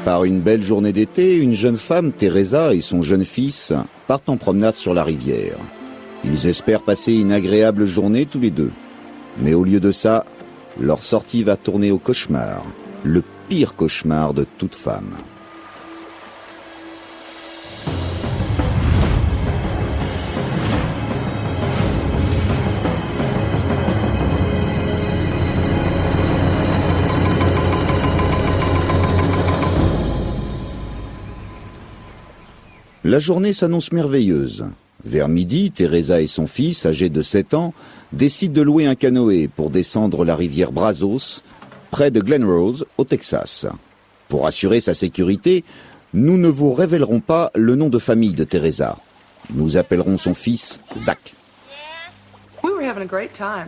Par une belle journée d'été, une jeune femme, Teresa, et son jeune fils partent en promenade sur la rivière. Ils espèrent passer une agréable journée tous les deux. Mais au lieu de ça, leur sortie va tourner au cauchemar, le pire cauchemar de toute femme. La journée s'annonce merveilleuse. Vers midi, Teresa et son fils, âgés de 7 ans, décident de louer un canoë pour descendre la rivière Brazos, près de Glen Rose, au Texas. Pour assurer sa sécurité, nous ne vous révélerons pas le nom de famille de Teresa. Nous appellerons son fils Zach.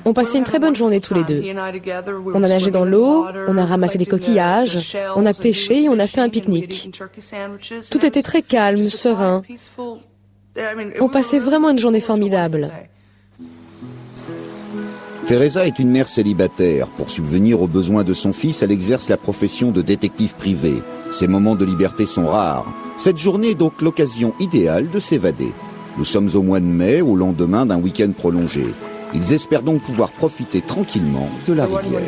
On passait une très bonne journée tous les deux. On a nagé dans l'eau, on a ramassé des coquillages, on a pêché et on a fait un pique-nique. Tout était très calme, serein. On passait vraiment une journée formidable. Teresa est une mère célibataire. Pour subvenir aux besoins de son fils, elle exerce la profession de détective privé. Ses moments de liberté sont rares. Cette journée est donc l'occasion idéale de s'évader. Nous sommes au mois de mai, au lendemain d'un week-end prolongé. Ils espèrent donc pouvoir profiter tranquillement de la rivière.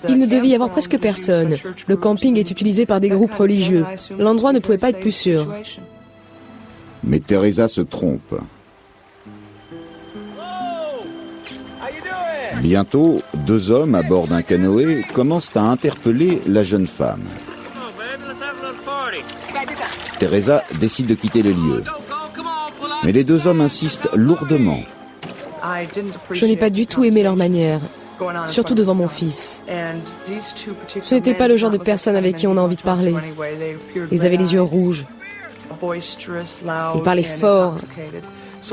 Il ne devait y avoir presque personne. Le camping est utilisé par des groupes religieux. L'endroit ne pouvait pas être plus sûr. Mais Teresa se trompe. Bientôt, 2 hommes à bord d'un canoë commencent à interpeller la jeune femme. Teresa décide de quitter les lieux. Mais les 2 hommes insistent lourdement. Je n'ai pas du tout aimé leur manière, surtout devant mon fils. Ce n'était pas le genre de personne avec qui on a envie de parler. Ils avaient les yeux rouges. Ils parlaient fort.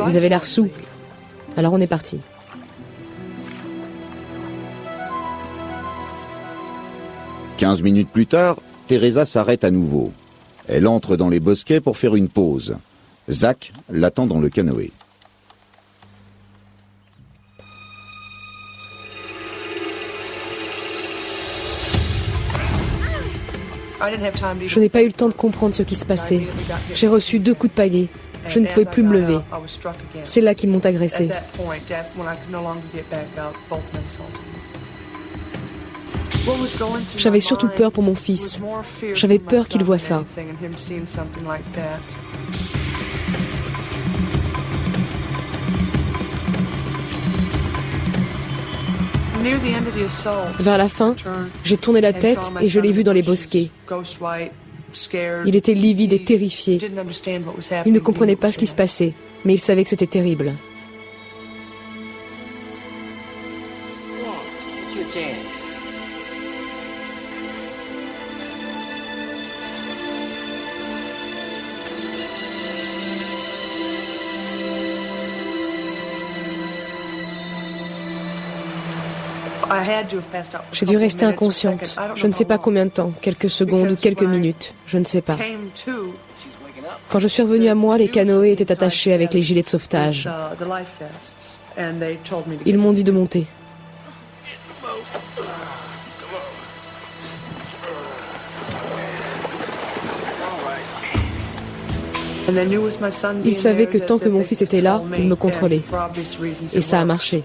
Ils avaient l'air saouls. Alors on est parti. « 15 minutes plus tard, Teresa s'arrête à nouveau. Elle entre dans les bosquets pour faire une pause. Zach l'attend dans le canoë. Je n'ai pas eu le temps de comprendre ce qui se passait. J'ai reçu 2 coups de pagaie. Je ne pouvais plus me lever. C'est là qu'ils m'ont agressé. J'avais surtout peur pour mon fils. J'avais peur qu'il voie ça. Vers la fin, j'ai tourné la tête et je l'ai vu dans les bosquets. Il était livide et terrifié. Il ne comprenait pas ce qui se passait, mais il savait que c'était terrible. J'ai dû rester inconsciente. Je ne sais pas combien de temps, quelques secondes ou quelques minutes, je ne sais pas. Quand je suis revenue à moi, les canoës étaient attachés avec les gilets de sauvetage. Ils m'ont dit de monter. Ils savaient que tant que mon fils était là, il me contrôlait. Et ça a marché.